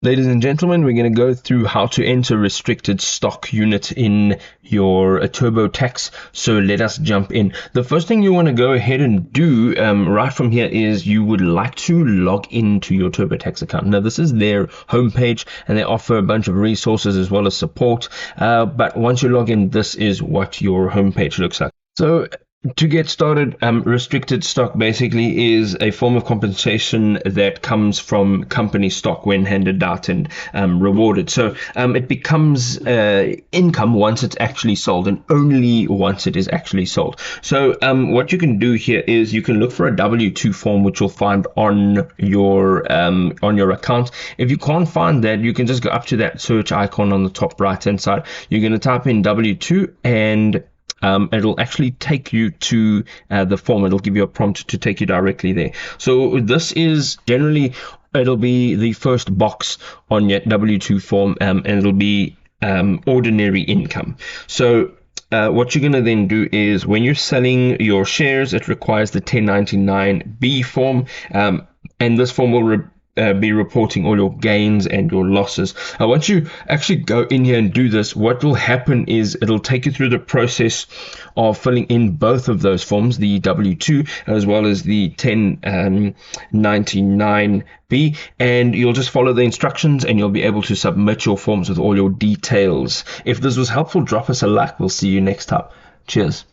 Ladies and gentlemen, we're going to go through how to enter restricted stock unit in your Turbotax. So let us jump in. The first thing you want to go ahead and do right from here is you would like to log into your Turbotax account. Now, this is their homepage and they offer a bunch of resources as well as support. But once you log in, this is what your homepage looks like. So to get started, restricted stock basically is a form of compensation that comes from company stock when handed out and rewarded. So it becomes income once it's actually sold, and only once it is actually sold. So what you can do here is you can look for a W-2 form, which you'll find on your account. If you can't find that, you can just go up to that search icon on the top right hand side. You're going to type in W-2 and it'll actually take you to the form. It'll give you a prompt to take you directly there. So this is generally, it'll be the first box on your W-2 form, and it'll be ordinary income. So what you're going to then do is when you're selling your shares, it requires the 1099B form, and this form will be reporting all your gains and your losses. Once you actually go in here and do this, what will happen is it'll take you through the process of filling in both of those forms, the W-2 as well as the 1099B, and you'll just follow the instructions and you'll be able to submit your forms with all your details. If this was helpful, drop us a like. We'll see you next time. Cheers.